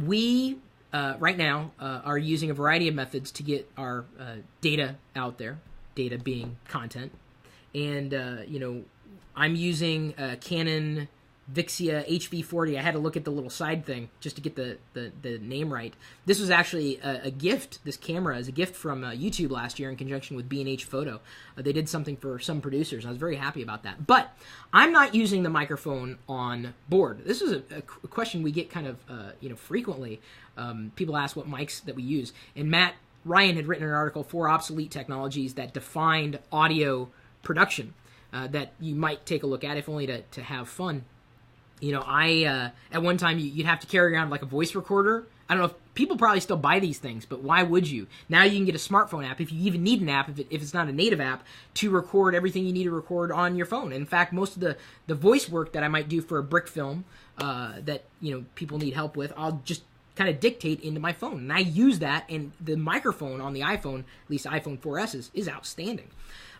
we right now are using a variety of methods to get our data out there. Data being content, and I'm using Canon Vixia HV40. I had to look at the little side thing just to get the name right. This was actually a gift. This camera is a gift from YouTube last year in conjunction with B&H Photo. They did something for some producers. I was very happy about that. But I'm not using the microphone on board. This is a question we get kind of frequently. People ask what mics that we use. And Matt Ryan had written an article, 4 Obsolete Technologies That Defined Audio Production, that you might take a look at, if only to have fun. At one time, you'd have to carry around like a voice recorder. I don't know if people probably still buy these things, but why would you? Now you can get a smartphone app, if you even need an app, if it's not a native app, to record everything you need to record on your phone. In fact, most of the voice work that I might do for a brick film that people need help with, I'll just kind of dictate into my phone. And I use that, and the microphone on the iPhone, at least iPhone 4S, is outstanding.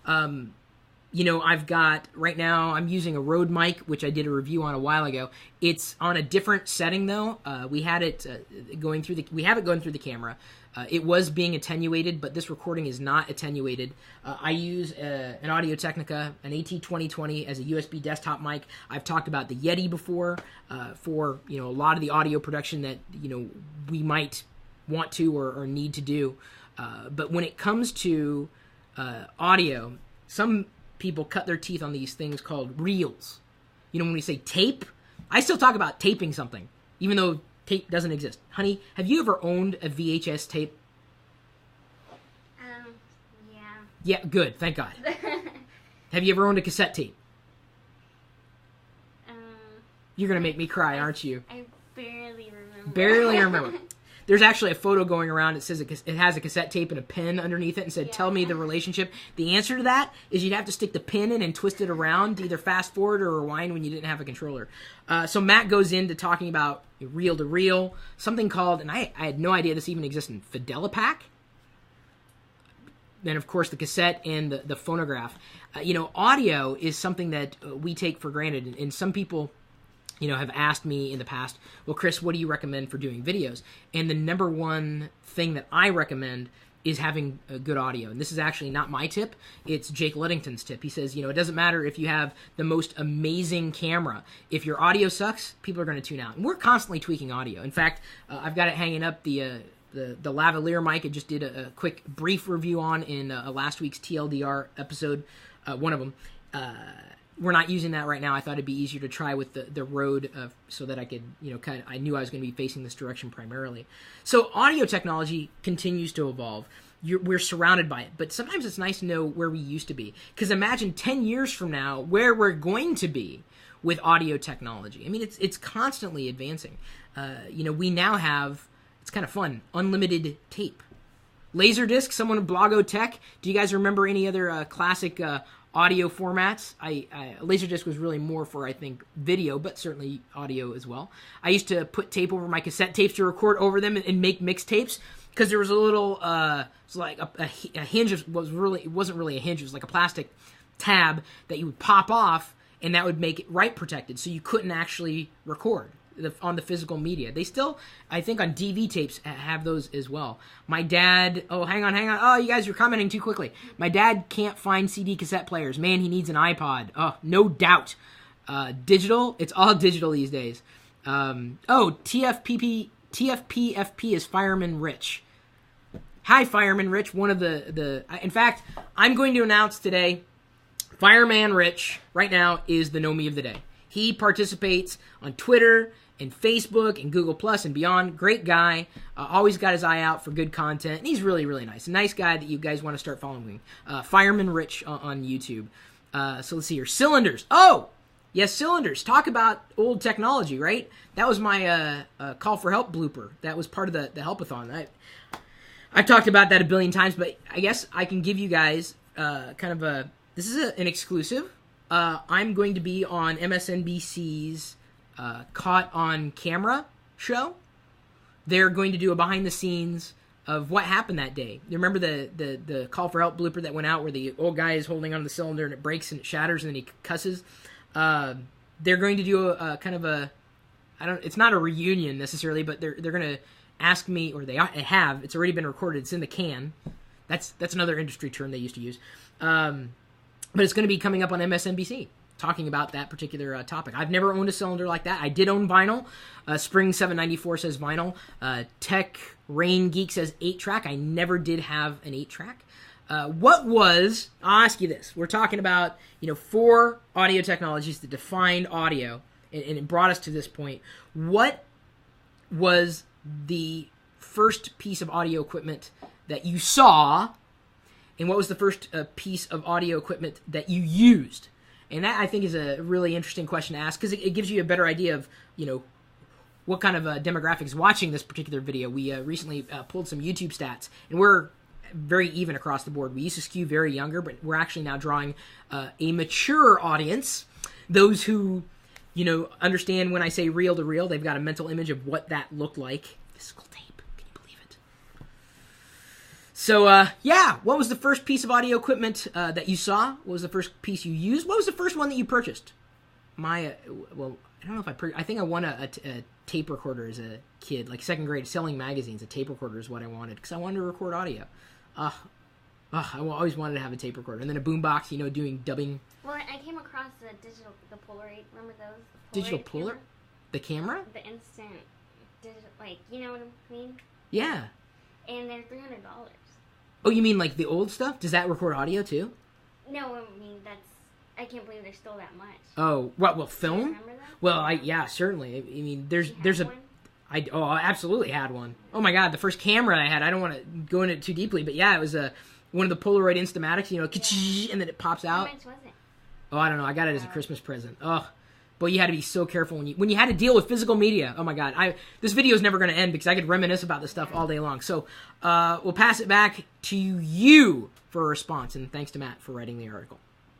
I've got, right now, I'm using a Rode mic, which I did a review on a while ago. It's on a different setting, though. We have it going through the camera. It was being attenuated, but this recording is not attenuated. I use an Audio-Technica, an AT2020 as a USB desktop mic. I've talked about the Yeti before for, a lot of the audio production that, we might want to or need to do. But when it comes to audio, some people cut their teeth on these things called reels. When we say tape, I still talk about taping something, even though tape doesn't exist. Honey, have you ever owned a VHS tape? Yeah. Yeah, good, thank God. Have you ever owned a cassette tape? You're going to make me cry, aren't you? I barely remember. Barely remember. There's actually a photo going around. It says it has a cassette tape and a pin underneath it and said, tell me the relationship. The answer to that is you'd have to stick the pin in and twist it around to either fast forward or rewind when you didn't have a controller. So Matt goes into talking about reel-to-reel, something called, and I had no idea this even existed, Fidelipack. Then, of course, the cassette and the phonograph. Audio is something that we take for granted, and some people have asked me in the past, well, Chris, what do you recommend for doing videos? And the number one thing that I recommend is having a good audio. And this is actually not my tip. It's Jake Ludington's tip. He says, it doesn't matter if you have the most amazing camera. If your audio sucks, people are going to tune out. And we're constantly tweaking audio. In fact, I've got it hanging up, the lavalier mic. I just did a quick brief review on in last week's TLDR episode, one of them. We're not using that right now. I thought it'd be easier to try with the Rode so that I could, I knew I was going to be facing this direction primarily. So audio technology continues to evolve. We're surrounded by it. But sometimes it's nice to know where we used to be. Because imagine 10 years from now where we're going to be with audio technology. I mean, it's constantly advancing. We now have, it's kind of fun, unlimited tape. Laserdisc, someone at Blogo Tech. Do you guys remember any other classic audio formats? Laserdisc was really more for, I think, video, but certainly audio as well. I used to put tape over my cassette tapes to record over them and make mixtapes, because there was a little, it's like a hinge. It wasn't really a hinge. It was like a plastic tab that you would pop off, and that would make it write protected, so you couldn't actually record on the physical media. They still, I think, on DV tapes have those as well. My dad, hang on. Oh, you guys are commenting too quickly. My dad can't find CD cassette players. Man, he needs an iPod. Oh, no doubt. Digital, it's all digital these days. TFPFP is Fireman Rich. Hi, Fireman Rich. One of in fact, I'm going to announce today, Fireman Rich, right now, is the Know Me of the day. He participates on Twitter and Facebook and Google Plus and beyond. Great guy. Always got his eye out for good content. And he's really, really nice. A nice guy that you guys want to start following. Fireman Rich on YouTube. So let's see here. Cylinders. Oh! Yes, cylinders. Talk about old technology, right? That was my call for help blooper. That was part of the helpathon. I've talked about that a billion times, but I guess I can give you guys this is an exclusive. I'm going to be on MSNBC's Caught on Camera show. They're going to do a behind the scenes of what happened that day. You remember the call for help blooper that went out where the old guy is holding onto the cylinder and it breaks and it shatters and then he cusses? They're going to do a kind of a It's not a reunion necessarily, but they're going to ask me, or they have. It's already been recorded. It's in the can. That's another industry term they used to use. But it's going to be coming up on MSNBC, talking about that particular topic. I've never owned a cylinder like that. I did own vinyl. Spring 794 says vinyl. Tech Rain Geek says 8-track. I never did have an 8-track. I'll ask you this. We're talking about, 4 audio technologies that defined audio, and it brought us to this point. What was the first piece of audio equipment that you saw, and what was the first piece of audio equipment that you used? And that, I think, is a really interesting question to ask, because it gives you a better idea of, what kind of demographics watching this particular video. We recently pulled some YouTube stats, and we're very even across the board. We used to skew very younger, but we're actually now drawing a mature audience. Those who, understand when I say reel to reel, they've got a mental image of what that looked like. Physical tape. Can you believe it? So, what was the first piece of audio equipment that you saw? What was the first piece you used? What was the first one that you purchased? I don't know if I think I won a tape recorder as a kid, like 2nd grade, selling magazines. A tape recorder is what I wanted, because I wanted to record audio. I always wanted to have a tape recorder. And then a boombox, doing dubbing. Well, I came across the Polaroid. Remember those? Digital Polaroid? The camera? The instant digital, you know what I mean? Yeah. And they're $300. Oh, you mean like the old stuff? Does that record audio too? No, I mean, I can't believe they're still that much. Oh, well, film? Do you remember that? Well, certainly. I mean, there's a... One? I absolutely had one. Oh my God, the first camera I had, I don't want to go into it too deeply, but yeah, it was one of the Polaroid Instamatics, and then it pops out. How much was it? Oh, I don't know. I got it as a Christmas present. Oh, but you had to be so careful when you had to deal with physical media. Oh my God, this video is never going to end, because I could reminisce about this stuff all day long. So we'll pass it back to you for a response, and thanks to Matt for writing the article.